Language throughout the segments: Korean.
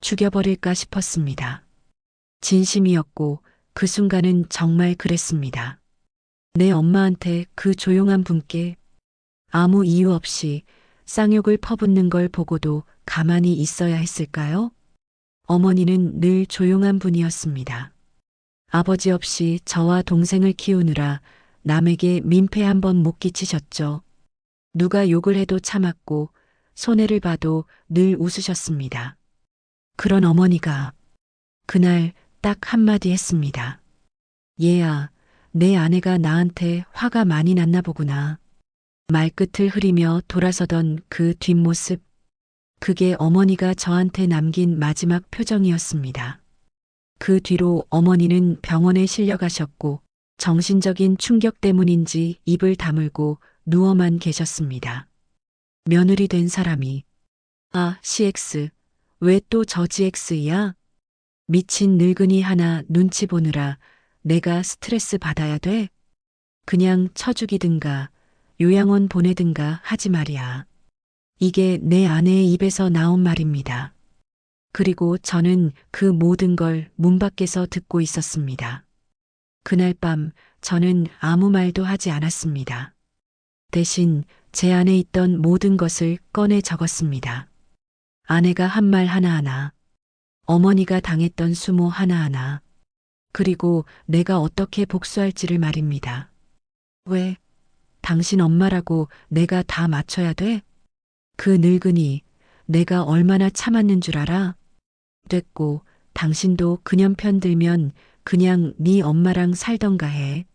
죽여버릴까 싶었습니다. 진심이었고 그 순간은 정말 그랬습니다. 내 엄마한테 그 조용한 분께 아무 이유 없이 쌍욕을 퍼붓는 걸 보고도 가만히 있어야 했을까요? 어머니는 늘 조용한 분이었습니다. 아버지 없이 저와 동생을 키우느라 남에게 민폐 한 번 못 끼치셨죠. 누가 욕을 해도 참았고 손해를 봐도 늘 웃으셨습니다. 그런 어머니가 그날 딱 한마디 했습니다. 얘야, 내 아내가 나한테 화가 많이 났나 보구나. 말끝을 흐리며 돌아서던 그 뒷모습, 그게 어머니가 저한테 남긴 마지막 표정이었습니다. 그 뒤로 어머니는 병원에 실려가셨고 정신적인 충격 때문인지 입을 다물고 누워만 계셨습니다. 며느리 된 사람이 아, CX, 왜 또 저 GX야? 미친 늙은이 하나 눈치 보느라 내가 스트레스 받아야 돼? 그냥 쳐 죽이든가 요양원 보내든가 하지 말이야. 이게 내 아내의 입에서 나온 말입니다. 그리고 저는 그 모든 걸 문 밖에서 듣고 있었습니다. 그날 밤 저는 아무 말도 하지 않았습니다. 대신 제 안에 있던 모든 것을 꺼내 적었습니다. 아내가 한 말 하나하나, 어머니가 당했던 수모 하나하나, 그리고 내가 어떻게 복수할지를 말입니다. 왜? 당신 엄마라고 내가 다 맞춰야 돼? 그 늙은이, 내가 얼마나 참았는 줄 알아? 됐고, 당신도 그년 편 들면 그냥 네 엄마랑 살던가 해.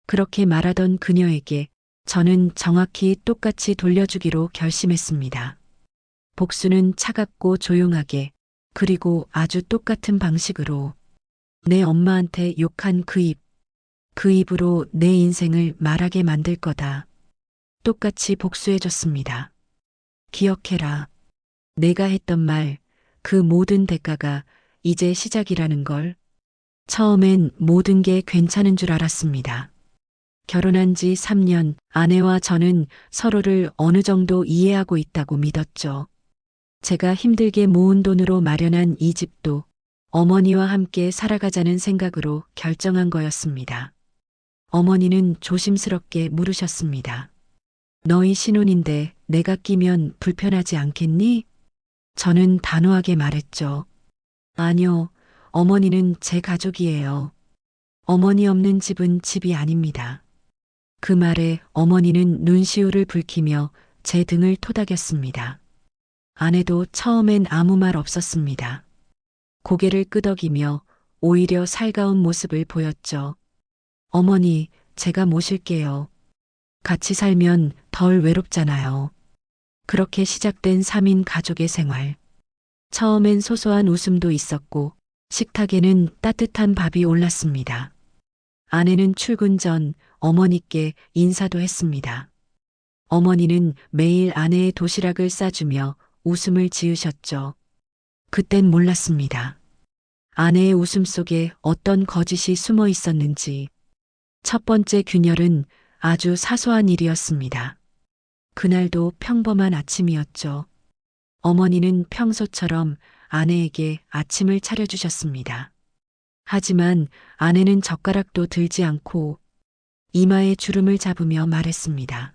그렇게 말하던 그녀에게 저는 정확히 똑같이 돌려주기로 결심했습니다. 복수는 차갑고 조용하게, 그리고 아주 똑같은 방식으로 내 엄마한테 욕한 그 입, 그 입으로 내 인생을 말하게 만들 거다. 똑같이 복수해줬습니다. 기억해라. 내가 했던 말, 그 모든 대가가 이제 시작이라는 걸. 처음엔 모든 게 괜찮은 줄 알았습니다. 결혼한 지 3년 아내와 저는 서로를 어느 정도 이해하고 있다고 믿었죠. 제가 힘들게 모은 돈으로 마련한 이 집도 어머니와 함께 살아가자는 생각으로 결정한 거였습니다. 어머니는 조심스럽게 물으셨습니다. 너희 신혼인데 내가 끼면 불편하지 않겠니? 저는 단호하게 말했죠. 아니요, 어머니는 제 가족이에요. 어머니 없는 집은 집이 아닙니다. 그 말에 어머니는 눈시울을 붉히며 제 등을 토닥였습니다. 아내도 처음엔 아무 말 없었습니다. 고개를 끄덕이며 오히려 살가운 모습을 보였죠. 어머니, 제가 모실게요. 같이 살면 덜 외롭잖아요. 그렇게 시작된 3인 가족의 생활. 처음엔 소소한 웃음도 있었고 식탁에는 따뜻한 밥이 올랐습니다. 아내는 출근 전 어머니께 인사도 했습니다. 어머니는 매일 아내의 도시락을 싸주며 웃음을 지으셨죠. 그땐 몰랐습니다. 아내의 웃음 속에 어떤 거짓이 숨어 있었는지. 첫 번째 균열은 아주 사소한 일이었습니다. 그날도 평범한 아침이었죠. 어머니는 평소처럼 아내에게 아침을 차려주셨습니다. 하지만 아내는 젓가락도 들지 않고 이마에 주름을 잡으며 말했습니다.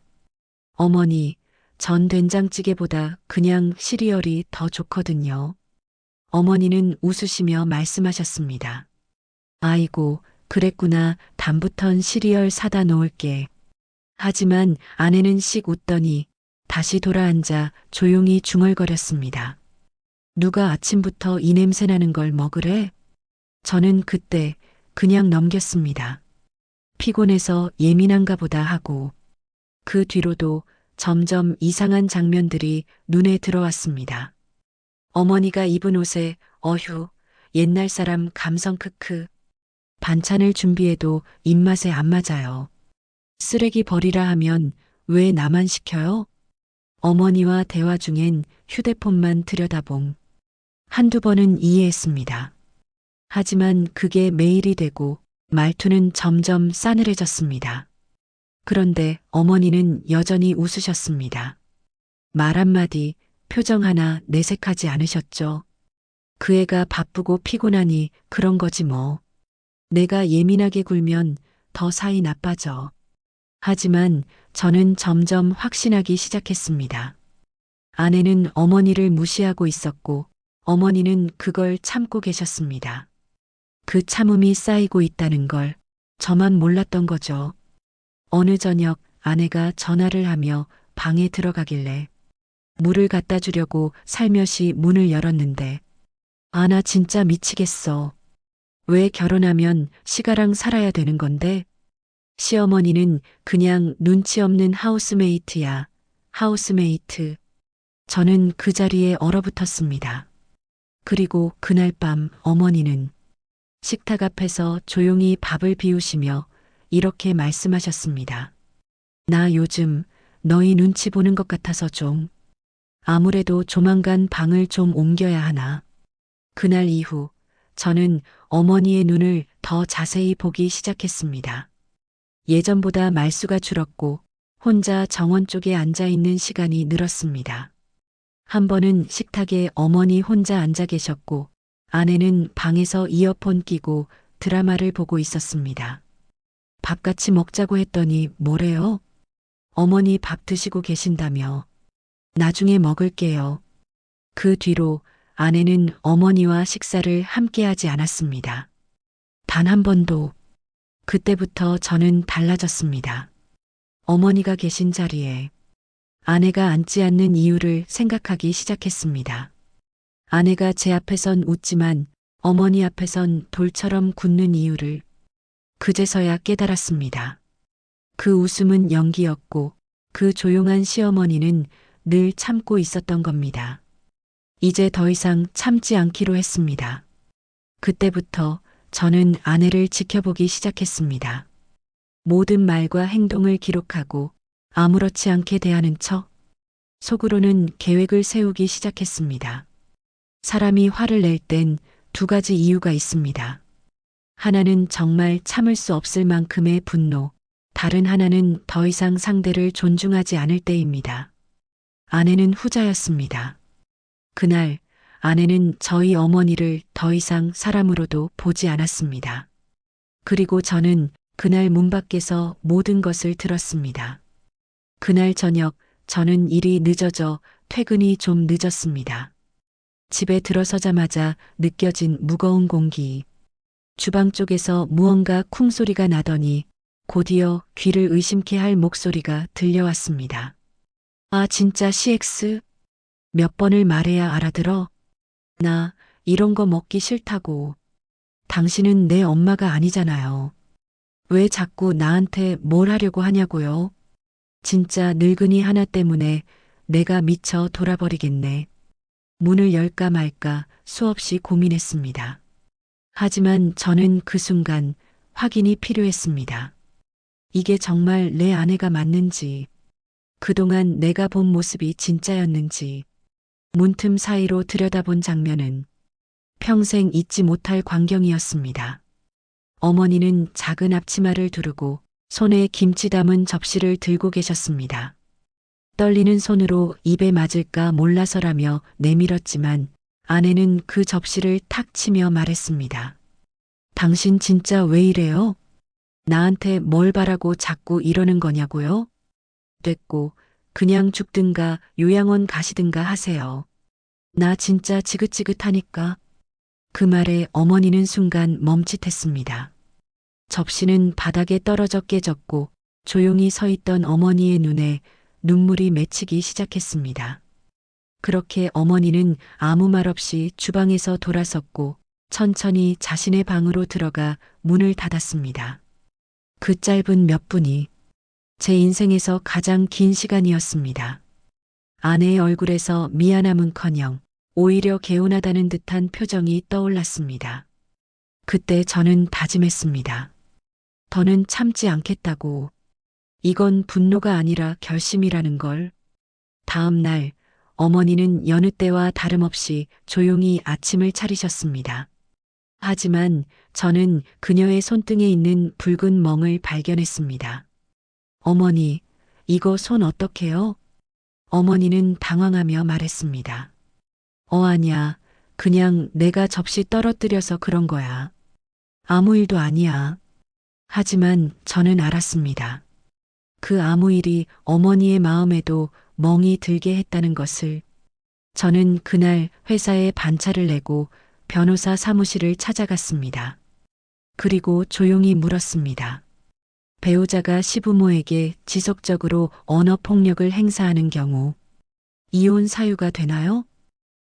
어머니, 전 된장찌개보다 그냥 시리얼이 더 좋거든요. 어머니는 웃으시며 말씀하셨습니다. 아이고, 그랬구나. 다음부턴 시리얼 사다 놓을게. 하지만 아내는 씩 웃더니 다시 돌아앉아 조용히 중얼거렸습니다. 누가 아침부터 이 냄새 나는 걸 먹으래? 저는 그때 그냥 넘겼습니다. 피곤해서 예민한가 보다 하고 그 뒤로도 점점 이상한 장면들이 눈에 들어왔습니다. 어머니가 입은 옷에 어휴, 옛날 사람 감성 크크. 반찬을 준비해도 입맛에 안 맞아요. 쓰레기 버리라 하면 왜 나만 시켜요? 어머니와 대화 중엔 휴대폰만 들여다봄. 한두 번은 이해했습니다. 하지만 그게 매일이 되고 말투는 점점 싸늘해졌습니다. 그런데 어머니는 여전히 웃으셨습니다. 말 한마디, 표정 하나 내색하지 않으셨죠. 그 애가 바쁘고 피곤하니 그런 거지 뭐. 내가 예민하게 굴면 더 사이 나빠져. 하지만 저는 점점 확신하기 시작했습니다. 아내는 어머니를 무시하고 있었고 어머니는 그걸 참고 계셨습니다. 그 참음이 쌓이고 있다는 걸 저만 몰랐던 거죠. 어느 저녁 아내가 전화를 하며 방에 들어가길래 물을 갖다 주려고 살며시 문을 열었는데 아, 나 진짜 미치겠어. 왜 결혼하면 시가랑 살아야 되는 건데? 시어머니는 그냥 눈치 없는 하우스메이트야. 하우스메이트. 저는 그 자리에 얼어붙었습니다. 그리고 그날 밤 어머니는 식탁 앞에서 조용히 밥을 비우시며 이렇게 말씀하셨습니다. 나 요즘 너희 눈치 보는 것 같아서 좀. 아무래도 조만간 방을 좀 옮겨야 하나. 그날 이후 저는 어머니의 눈을 더 자세히 보기 시작했습니다. 예전보다 말수가 줄었고 혼자 정원 쪽에 앉아 있는 시간이 늘었습니다. 한 번은 식탁에 어머니 혼자 앉아 계셨고 아내는 방에서 이어폰 끼고 드라마를 보고 있었습니다. 밥 같이 먹자고 했더니 뭐래요? 어머니 밥 드시고 계신다며. 나중에 먹을게요. 그 뒤로 아내는 어머니와 식사를 함께 하지 않았습니다. 단 한 번도. 그때부터 저는 달라졌습니다. 어머니가 계신 자리에 아내가 앉지 않는 이유를 생각하기 시작했습니다. 아내가 제 앞에선 웃지만 어머니 앞에선 돌처럼 굳는 이유를 그제서야 깨달았습니다. 그 웃음은 연기였고 그 조용한 시어머니는 늘 참고 있었던 겁니다. 이제 더 이상 참지 않기로 했습니다. 그때부터 저는 아내를 지켜보기 시작했습니다. 모든 말과 행동을 기록하고 아무렇지 않게 대하는 척 속으로는 계획을 세우기 시작했습니다. 사람이 화를 낼 땐 두 가지 이유가 있습니다. 하나는 정말 참을 수 없을 만큼의 분노, 다른 하나는 더 이상 상대를 존중하지 않을 때입니다. 아내는 후자였습니다. 그날 아내는 저희 어머니를 더 이상 사람으로도 보지 않았습니다. 그리고 저는 그날 문 밖에서 모든 것을 들었습니다. 그날 저녁 저는 일이 늦어져 퇴근이 좀 늦었습니다. 집에 들어서자마자 느껴진 무거운 공기. 주방 쪽에서 무언가 쿵소리가 나더니 곧이어 귀를 의심케 할 목소리가 들려왔습니다. 아, 진짜 CX? 몇 번을 말해야 알아들어? 나 이런 거 먹기 싫다고. 당신은 내 엄마가 아니잖아요. 왜 자꾸 나한테 뭘 하려고 하냐고요? 진짜 늙은이 하나 때문에 내가 미쳐 돌아버리겠네. 문을 열까 말까 수없이 고민했습니다. 하지만 저는 그 순간 확인이 필요했습니다. 이게 정말 내 아내가 맞는지, 그동안 내가 본 모습이 진짜였는지, 문틈 사이로 들여다본 장면은 평생 잊지 못할 광경이었습니다. 어머니는 작은 앞치마를 두르고 손에 김치 담은 접시를 들고 계셨습니다. 떨리는 손으로 입에 맞을까 몰라서라며 내밀었지만 아내는 그 접시를 탁 치며 말했습니다. 당신 진짜 왜 이래요? 나한테 뭘 바라고 자꾸 이러는 거냐고요? 됐고 그냥 죽든가 요양원 가시든가 하세요. 나 진짜 지긋지긋하니까. 그 말에 어머니는 순간 멈칫했습니다. 접시는 바닥에 떨어져 깨졌고 조용히 서 있던 어머니의 눈에 눈물이 맺히기 시작했습니다. 그렇게 어머니는 아무 말 없이 주방에서 돌아섰고 천천히 자신의 방으로 들어가 문을 닫았습니다. 그 짧은 몇 분이 제 인생에서 가장 긴 시간이었습니다. 아내의 얼굴에서 미안함은커녕 오히려 개운하다는 듯한 표정이 떠올랐습니다. 그때 저는 다짐했습니다. 더는 참지 않겠다고. 이건 분노가 아니라 결심이라는 걸. 다음 날 어머니는 여느 때와 다름없이 조용히 아침을 차리셨습니다. 하지만 저는 그녀의 손등에 있는 붉은 멍을 발견했습니다. 어머니, 이거 손 어떡해요? 어머니는 당황하며 말했습니다. 아냐, 그냥 내가 접시 떨어뜨려서 그런 거야. 아무 일도 아니야. 하지만 저는 알았습니다. 그 아무 일이 어머니의 마음에도 멍이 들게 했다는 것을. 저는 그날 회사에 반차를 내고 변호사 사무실을 찾아갔습니다. 그리고 조용히 물었습니다. 배우자가 시부모에게 지속적으로 언어폭력을 행사하는 경우 이혼 사유가 되나요?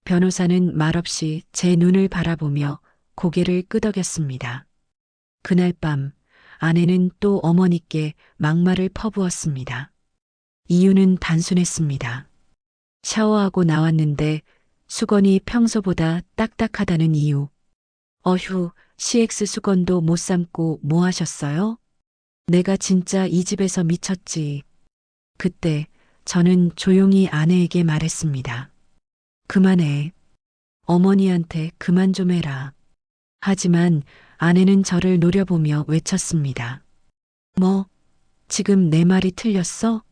변호사는 말없이 제 눈을 바라보며 고개를 끄덕였습니다. 그날 밤 아내는 또 어머니께 막말을 퍼부었습니다. 이유는 단순했습니다. 샤워하고 나왔는데 수건이 평소보다 딱딱하다는 이유. 어휴, CX 수건도 못 삶고 뭐 하셨어요? 내가 진짜 이 집에서 미쳤지. 그때 저는 조용히 아내에게 말했습니다. 그만해. 어머니한테 그만 좀 해라. 하지만 아내는 저를 노려보며 외쳤습니다. 뭐, 지금 내 말이 틀렸어?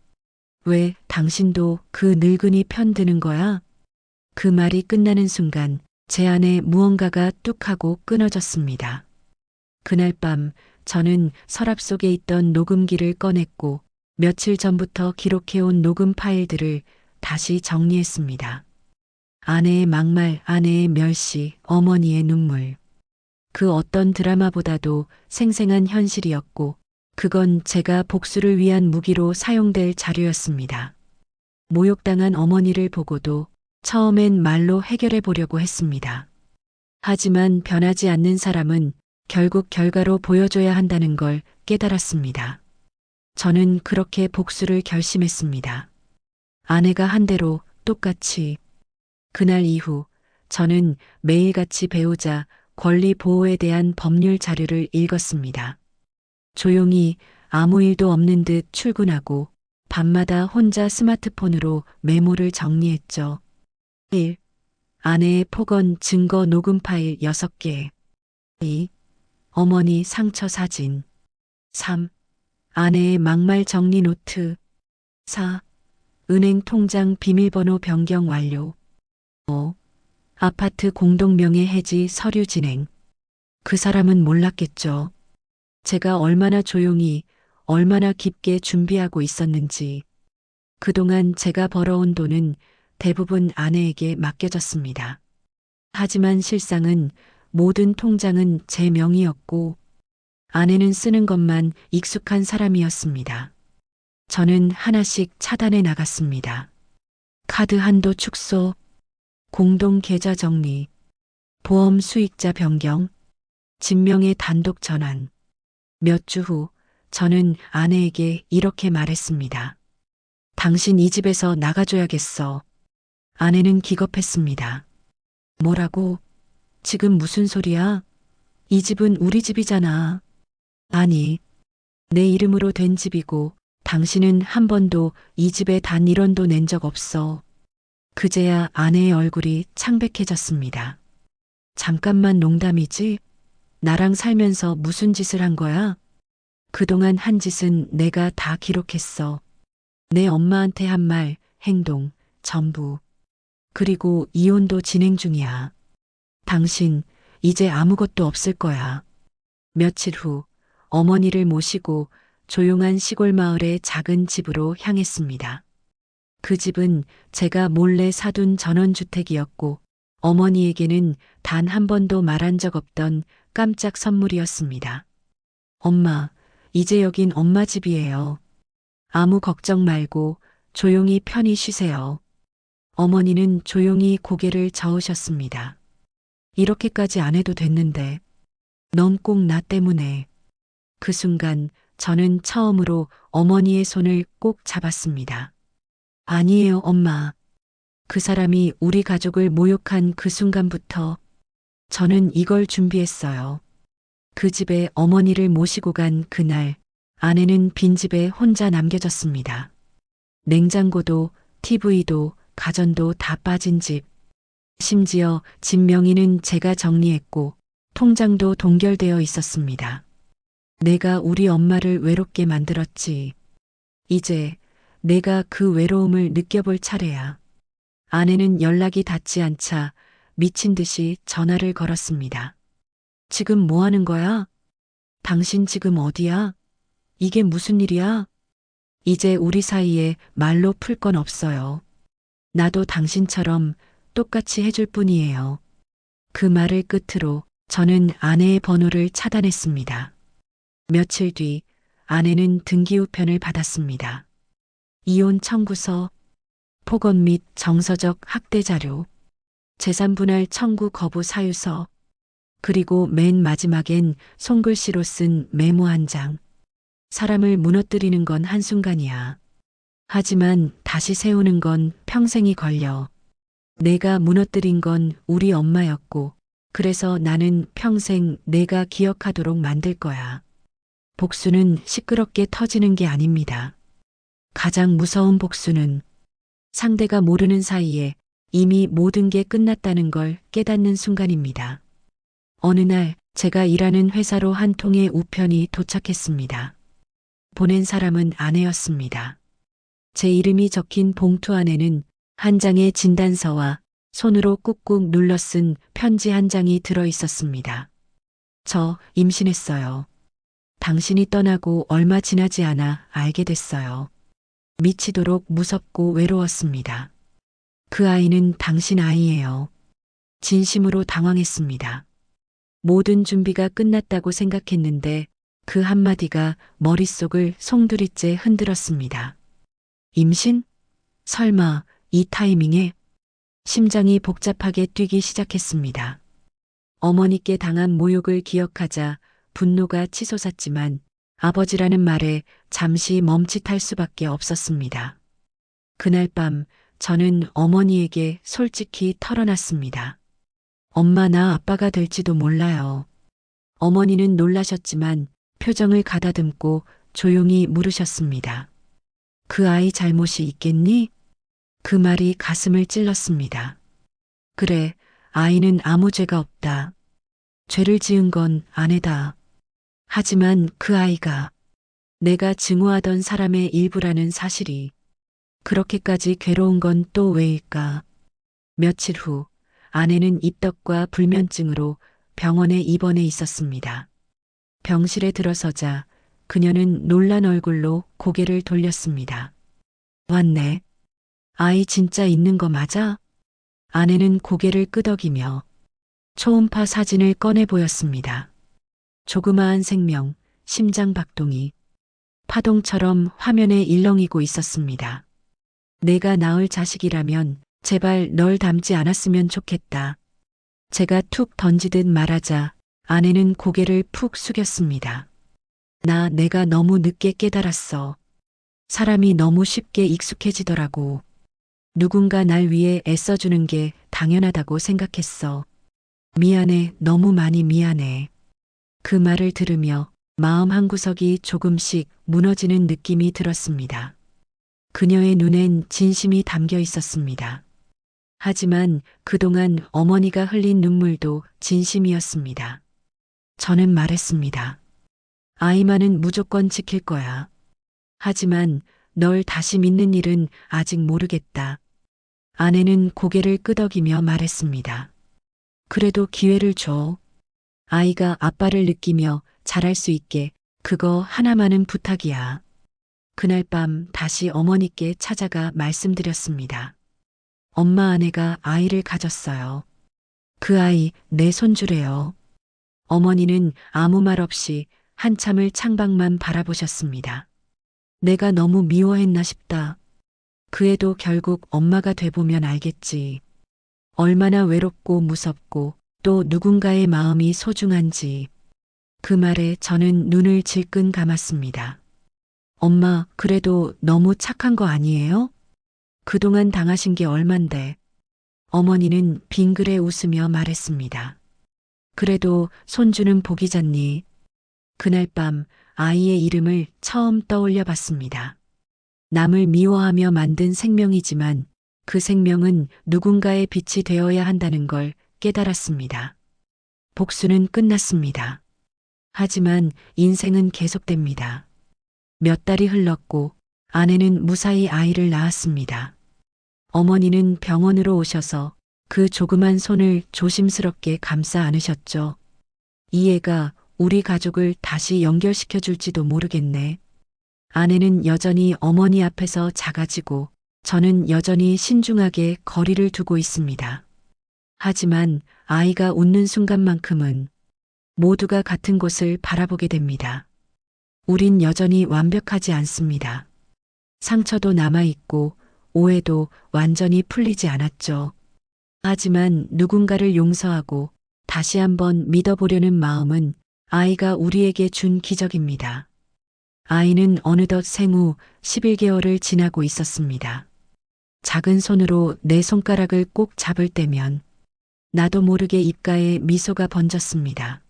왜 당신도 그 늙은이 편 드는 거야? 그 말이 끝나는 순간 제 안에 무언가가 뚝 하고 끊어졌습니다. 그날 밤 저는 서랍 속에 있던 녹음기를 꺼냈고 며칠 전부터 기록해온 녹음 파일들을 다시 정리했습니다. 아내의 막말, 아내의 멸시, 어머니의 눈물. 그 어떤 드라마보다도 생생한 현실이었고 그건 제가 복수를 위한 무기로 사용될 자료였습니다. 모욕당한 어머니를 보고도 처음엔 말로 해결해 보려고 했습니다. 하지만 변하지 않는 사람은 결국 결과로 보여줘야 한다는 걸 깨달았습니다. 저는 그렇게 복수를 결심했습니다. 아내가 한 대로 똑같이. 그날 이후 저는 매일같이 배우자 권리 보호에 대한 법률 자료를 읽었습니다. 조용히 아무 일도 없는 듯 출근하고 밤마다 혼자 스마트폰으로 메모를 정리했죠. 1. 아내의 폭언 증거 녹음 파일 6개. 2. 어머니 상처 사진. 3. 아내의 막말 정리 노트. 4. 은행 통장 비밀번호 변경 완료. 5. 아파트 공동명의 해지 서류 진행. 그 사람은 몰랐겠죠. 제가 얼마나 조용히, 얼마나 깊게 준비하고 있었는지. 그동안 제가 벌어온 돈은 대부분 아내에게 맡겨졌습니다. 하지만 실상은 모든 통장은 제 명의였고 아내는 쓰는 것만 익숙한 사람이었습니다. 저는 하나씩 차단해 나갔습니다. 카드 한도 축소, 공동 계좌 정리, 보험 수익자 변경, 진명의 단독 전환. 몇 주 후 저는 아내에게 이렇게 말했습니다. 당신 이 집에서 나가줘야겠어. 아내는 기겁했습니다. 뭐라고? 지금 무슨 소리야? 이 집은 우리 집이잖아. 아니, 내 이름으로 된 집이고 당신은 한 번도 이 집에 단 1원도 낸 적 없어. 그제야 아내의 얼굴이 창백해졌습니다. 잠깐만 농담이지? 나랑 살면서 무슨 짓을 한 거야? 그동안 한 짓은 내가 다 기록했어. 내 엄마한테 한 말, 행동, 전부. 그리고 이혼도 진행 중이야. 당신, 이제 아무것도 없을 거야. 며칠 후 어머니를 모시고 조용한 시골 마을의 작은 집으로 향했습니다. 그 집은 제가 몰래 사둔 전원주택이었고 어머니에게는 단 한 번도 말한 적 없던 깜짝 선물이었습니다. 엄마, 이제 여긴 엄마 집이에요. 아무 걱정 말고 조용히 편히 쉬세요. 어머니는 조용히 고개를 저으셨습니다. 이렇게까지 안 해도 됐는데. 넌 꼭 나 때문에. 그 순간 저는 처음으로 어머니의 손을 꼭 잡았습니다. 아니에요, 엄마. 그 사람이 우리 가족을 모욕한 그 순간부터 저는 이걸 준비했어요. 그 집에 어머니를 모시고 간 그날, 아내는 빈집에 혼자 남겨졌습니다. 냉장고도, TV도, 가전도 다 빠진 집. 심지어 집 명의는 제가 정리했고, 통장도 동결되어 있었습니다. 내가 우리 엄마를 외롭게 만들었지. 이제 내가 그 외로움을 느껴볼 차례야. 아내는 연락이 닿지 않자 미친 듯이 전화를 걸었습니다. 지금 뭐 하는 거야? 당신 지금 어디야? 이게 무슨 일이야? 이제 우리 사이에 말로 풀 건 없어요. 나도 당신처럼 똑같이 해줄 뿐이에요. 그 말을 끝으로 저는 아내의 번호를 차단했습니다. 며칠 뒤 아내는 등기 우편을 받았습니다. 이혼 청구서, 폭언 및 정서적 학대 자료, 재산 분할 청구 거부 사유서, 그리고 맨 마지막엔 손글씨로 쓴 메모 한 장. 사람을 무너뜨리는 건 한순간이야. 하지만 다시 세우는 건 평생이 걸려. 내가 무너뜨린 건 우리 엄마였고, 그래서 나는 평생 내가 기억하도록 만들 거야. 복수는 시끄럽게 터지는 게 아닙니다. 가장 무서운 복수는 상대가 모르는 사이에 이미 모든 게 끝났다는 걸 깨닫는 순간입니다. 어느 날 제가 일하는 회사로 한 통의 우편이 도착했습니다. 보낸 사람은 아내였습니다. 제 이름이 적힌 봉투 안에는 한 장의 진단서와 손으로 꾹꾹 눌러 쓴 편지 한 장이 들어 있었습니다. 저 임신했어요. 당신이 떠나고 얼마 지나지 않아 알게 됐어요. 미치도록 무섭고 외로웠습니다. 그 아이는 당신 아이예요. 진심으로 당황했습니다. 모든 준비가 끝났다고 생각했는데 그 한마디가 머릿속을 송두리째 흔들었습니다. 임신? 설마 이 타이밍에? 심장이 복잡하게 뛰기 시작했습니다. 어머니께 당한 모욕을 기억하자 분노가 치솟았지만 아버지라는 말에 잠시 멈칫할 수밖에 없었습니다. 그날 밤 저는 어머니에게 솔직히 털어놨습니다. 엄마, 나 아빠가 될지도 몰라요. 어머니는 놀라셨지만 표정을 가다듬고 조용히 물으셨습니다. 그 아이 잘못이 있겠니? 그 말이 가슴을 찔렀습니다. 그래, 아이는 아무 죄가 없다. 죄를 지은 건 아내다. 하지만 그 아이가 내가 증오하던 사람의 일부라는 사실이 그렇게까지 괴로운 건 또 왜일까? 며칠 후 아내는 입덧과 불면증으로 병원에 입원해 있었습니다. 병실에 들어서자 그녀는 놀란 얼굴로 고개를 돌렸습니다. 왔네. 아이 진짜 있는 거 맞아? 아내는 고개를 끄덕이며 초음파 사진을 꺼내 보였습니다. 조그마한 생명, 심장 박동이 파동처럼 화면에 일렁이고 있었습니다. 내가 낳을 자식이라면 제발 널 닮지 않았으면 좋겠다. 제가 툭 던지듯 말하자 아내는 고개를 푹 숙였습니다. 내가 너무 늦게 깨달았어. 사람이 너무 쉽게 익숙해지더라고. 누군가 날 위해 애써주는 게 당연하다고 생각했어. 미안해, 너무 많이 미안해. 그 말을 들으며 마음 한구석이 조금씩 무너지는 느낌이 들었습니다. 그녀의 눈엔 진심이 담겨 있었습니다. 하지만 그동안 어머니가 흘린 눈물도 진심이었습니다. 저는 말했습니다. 아이만은 무조건 지킬 거야. 하지만 널 다시 믿는 일은 아직 모르겠다. 아내는 고개를 끄덕이며 말했습니다. 그래도 기회를 줘. 아이가 아빠를 느끼며 자랄 수 있게 그거 하나만은 부탁이야. 그날 밤 다시 어머니께 찾아가 말씀드렸습니다. 엄마, 아내가 아이를 가졌어요. 그 아이 내 손주래요. 어머니는 아무 말 없이 한참을 창밖만 바라보셨습니다. 내가 너무 미워했나 싶다. 그 애도 결국 엄마가 돼보면 알겠지. 얼마나 외롭고 무섭고 또 누군가의 마음이 소중한지. 그 말에 저는 눈을 질끈 감았습니다. 엄마, 그래도 너무 착한 거 아니에요? 그동안 당하신 게 얼만데. 어머니는 빙그레 웃으며 말했습니다. 그래도 손주는 복이 잖니. 그날 밤 아이의 이름을 처음 떠올려 봤습니다. 남을 미워하며 만든 생명이지만 그 생명은 누군가의 빛이 되어야 한다는 걸 깨달았습니다. 복수는 끝났습니다. 하지만 인생은 계속됩니다. 몇 달이 흘렀고 아내는 무사히 아이를 낳았습니다. 어머니는 병원으로 오셔서 그 조그만 손을 조심스럽게 감싸 안으셨죠. 이 애가 우리 가족을 다시 연결시켜 줄지도 모르겠네. 아내는 여전히 어머니 앞에서 작아지고 저는 여전히 신중하게 거리를 두고 있습니다. 하지만 아이가 웃는 순간만큼은 모두가 같은 곳을 바라보게 됩니다. 우린 여전히 완벽하지 않습니다. 상처도 남아있고 오해도 완전히 풀리지 않았죠. 하지만 누군가를 용서하고 다시 한번 믿어보려는 마음은 아이가 우리에게 준 기적입니다. 아이는 어느덧 생후 11개월을 지나고 있었습니다. 작은 손으로 내 손가락을 꼭 잡을 때면 나도 모르게 입가에 미소가 번졌습니다.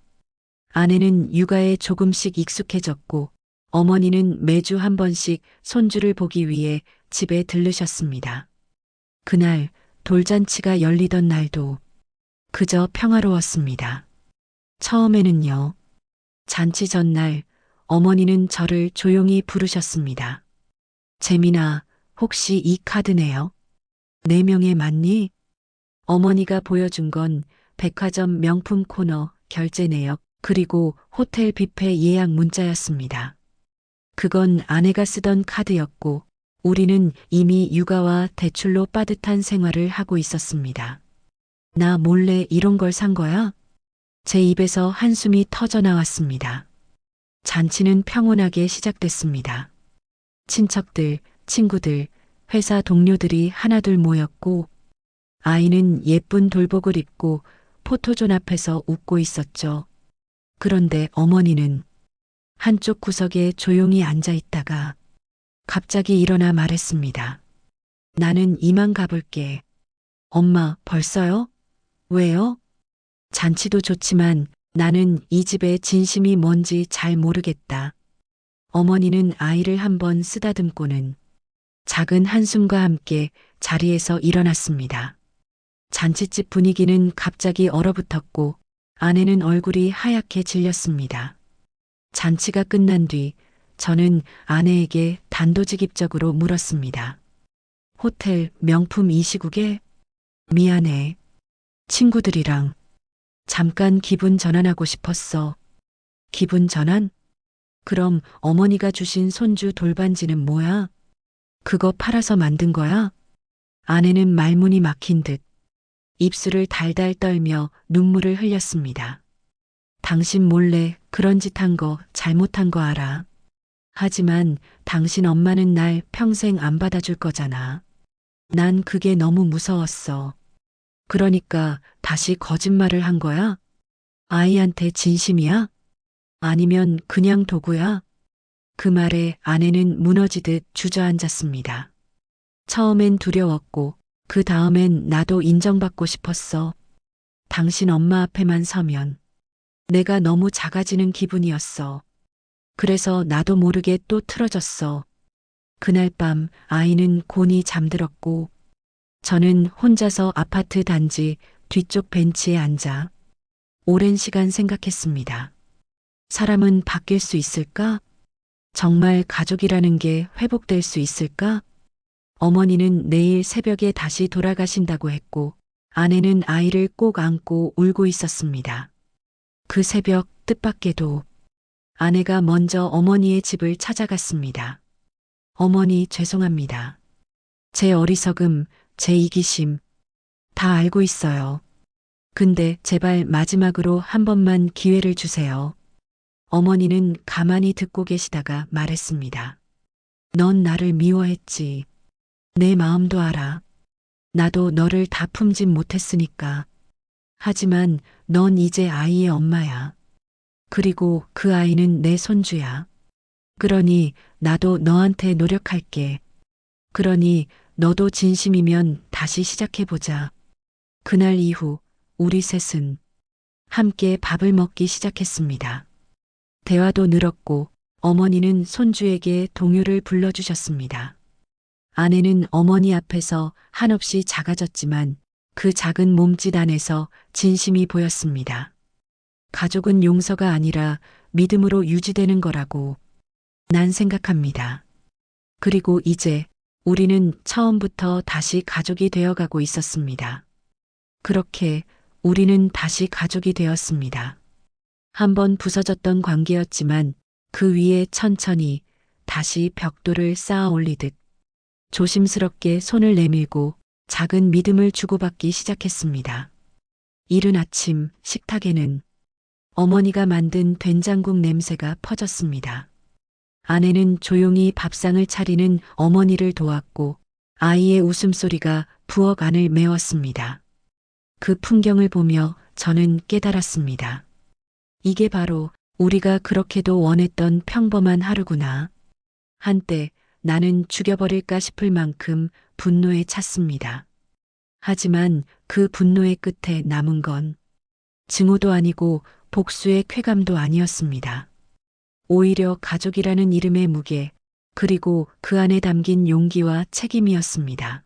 아내는 육아에 조금씩 익숙해졌고 어머니는 매주 한 번씩 손주를 보기 위해 집에 들르셨습니다. 그날 돌잔치가 열리던 날도 그저 평화로웠습니다. 처음에는요. 잔치 전날 어머니는 저를 조용히 부르셨습니다. 재민아, 혹시 이 카드네요? 4명에 맞니? 어머니가 보여준 건 백화점 명품 코너 결제 내역 그리고 호텔 뷔페 예약 문자였습니다. 그건 아내가 쓰던 카드였고 우리는 이미 육아와 대출로 빠듯한 생활을 하고 있었습니다. 나 몰래 이런 걸 산 거야? 제 입에서 한숨이 터져 나왔습니다. 잔치는 평온하게 시작됐습니다. 친척들, 친구들, 회사 동료들이 하나둘 모였고 아이는 예쁜 돌복을 입고 포토존 앞에서 웃고 있었죠. 그런데 어머니는 한쪽 구석에 조용히 앉아 있다가 갑자기 일어나 말했습니다. 나는 이만 가볼게. 엄마, 벌써요? 왜요? 잔치도 좋지만 나는 이 집의 진심이 뭔지 잘 모르겠다. 어머니는 아이를 한번 쓰다듬고는 작은 한숨과 함께 자리에서 일어났습니다. 잔치집 분위기는 갑자기 얼어붙었고 아내는 얼굴이 하얗게 질렸습니다. 잔치가 끝난 뒤 저는 아내에게 단도직입적으로 물었습니다. 호텔 명품 이 시국에? 미안해. 친구들이랑 잠깐 기분 전환하고 싶었어. 기분 전환? 그럼 어머니가 주신 손주 돌반지는 뭐야? 그거 팔아서 만든 거야? 아내는 말문이 막힌 듯 입술을 달달 떨며 눈물을 흘렸습니다. 당신 몰래 그런 짓 한 거 잘못한 거 알아. 하지만 당신 엄마는 날 평생 안 받아줄 거잖아. 난 그게 너무 무서웠어. 그러니까 다시 거짓말을 한 거야? 아이한테 진심이야? 아니면 그냥 도구야? 그 말에 아내는 무너지듯 주저앉았습니다. 처음엔 두려웠고 그 다음엔 나도 인정받고 싶었어. 당신 엄마 앞에만 서면 내가 너무 작아지는 기분이었어. 그래서 나도 모르게 또 틀어졌어. 그날 밤 아이는 곤히 잠들었고 저는 혼자서 아파트 단지 뒤쪽 벤치에 앉아 오랜 시간 생각했습니다. 사람은 바뀔 수 있을까? 정말 가족이라는 게 회복될 수 있을까? 어머니는 내일 새벽에 다시 돌아가신다고 했고 아내는 아이를 꼭 안고 울고 있었습니다. 그 새벽 뜻밖에도 아내가 먼저 어머니의 집을 찾아갔습니다. 어머니 죄송합니다. 제 어리석음, 제 이기심 다 알고 있어요. 근데 제발 마지막으로 한 번만 기회를 주세요. 어머니는 가만히 듣고 계시다가 말했습니다. 넌 나를 미워했지. 내 마음도 알아. 나도 너를 다 품진 못했으니까. 하지만 넌 이제 아이의 엄마야. 그리고 그 아이는 내 손주야. 그러니 나도 너한테 노력할게. 그러니 너도 진심이면 다시 시작해보자. 그날 이후 우리 셋은 함께 밥을 먹기 시작했습니다. 대화도 늘었고 어머니는 손주에게 동요를 불러주셨습니다. 아내는 어머니 앞에서 한없이 작아졌지만 그 작은 몸짓 안에서 진심이 보였습니다. 가족은 용서가 아니라 믿음으로 유지되는 거라고 난 생각합니다. 그리고 이제 우리는 처음부터 다시 가족이 되어가고 있었습니다. 그렇게 우리는 다시 가족이 되었습니다. 한번 부서졌던 관계였지만 그 위에 천천히 다시 벽돌을 쌓아 올리듯 조심스럽게 손을 내밀고 작은 믿음을 주고받기 시작했습니다. 이른 아침 식탁에는 어머니가 만든 된장국 냄새가 퍼졌습니다. 아내는 조용히 밥상을 차리는 어머니를 도왔고 아이의 웃음소리가 부엌 안을 메웠습니다. 그 풍경을 보며 저는 깨달았습니다. 이게 바로 우리가 그렇게도 원했던 평범한 하루구나. 한때 나는 죽여버릴까 싶을 만큼 분노에 찼습니다. 하지만 그 분노의 끝에 남은 건 증오도 아니고 복수의 쾌감도 아니었습니다. 오히려 가족이라는 이름의 무게, 그리고 그 안에 담긴 용기와 책임이었습니다.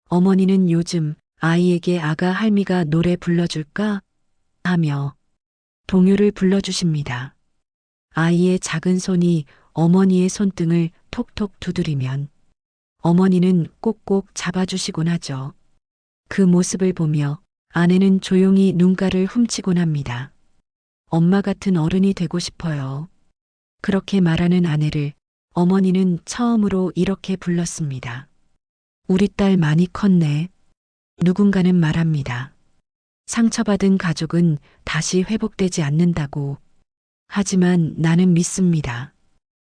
어머니는 요즘 아이에게 아가 할미가 노래 불러줄까? 하며 동요를 불러주십니다. 아이의 작은 손이 어머니의 손등을 톡톡 두드리면 어머니는 꼭꼭 잡아주시곤 하죠. 그 모습을 보며 아내는 조용히 눈가를 훔치곤 합니다. 엄마 같은 어른이 되고 싶어요. 그렇게 말하는 아내를 어머니는 처음으로 이렇게 불렀습니다. 우리 딸 많이 컸네. 누군가는 말합니다. 상처받은 가족은 다시 회복되지 않는다고. 하지만 나는 믿습니다.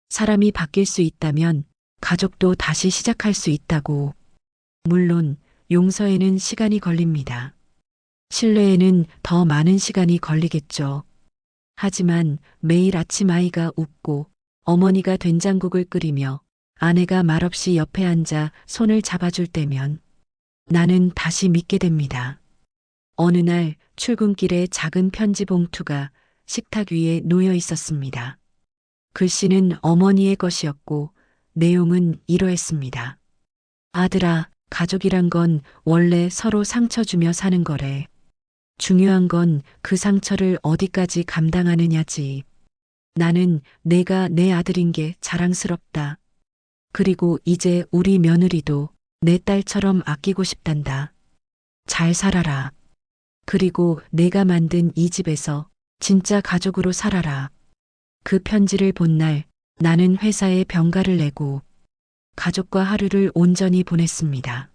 사람이 바뀔 수 있다면 가족도 다시 시작할 수 있다고. 물론 용서에는 시간이 걸립니다. 신뢰에는 더 많은 시간이 걸리겠죠. 하지만 매일 아침 아이가 웃고 어머니가 된장국을 끓이며 아내가 말없이 옆에 앉아 손을 잡아줄 때면 나는 다시 믿게 됩니다. 어느 날 출근길에 작은 편지 봉투가 식탁 위에 놓여 있었습니다. 글씨는 어머니의 것이었고 내용은 이러했습니다. 아들아, 가족이란 건 원래 서로 상처 주며 사는 거래. 중요한 건 그 상처를 어디까지 감당하느냐지. 나는 내가 내 아들인 게 자랑스럽다. 그리고 이제 우리 며느리도 내 딸처럼 아끼고 싶단다. 잘 살아라. 그리고 내가 만든 이 집에서 진짜 가족으로 살아라. 그 편지를 본 날 나는 회사에 병가를 내고 가족과 하루를 온전히 보냈습니다.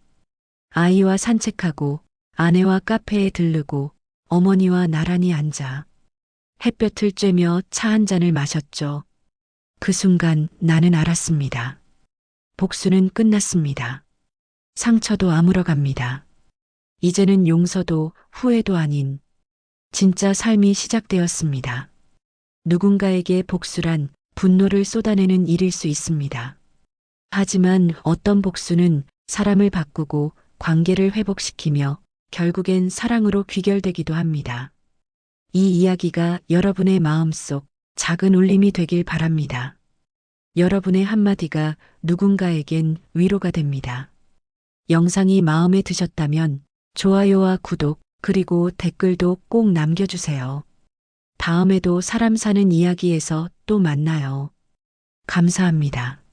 아이와 산책하고 아내와 카페에 들르고 어머니와 나란히 앉아 햇볕을 쬐며 차 한 잔을 마셨죠. 그 순간 나는 알았습니다. 복수는 끝났습니다. 상처도 아물어갑니다. 이제는 용서도 후회도 아닌 진짜 삶이 시작되었습니다. 누군가에게 복수란 분노를 쏟아내는 일일 수 있습니다. 하지만 어떤 복수는 사람을 바꾸고 관계를 회복시키며 결국엔 사랑으로 귀결되기도 합니다. 이 이야기가 여러분의 마음속 작은 울림이 되길 바랍니다. 여러분의 한마디가 누군가에겐 위로가 됩니다. 영상이 마음에 드셨다면 좋아요와 구독, 그리고 댓글도 꼭 남겨주세요. 다음에도 사람 사는 이야기에서 또 만나요. 감사합니다.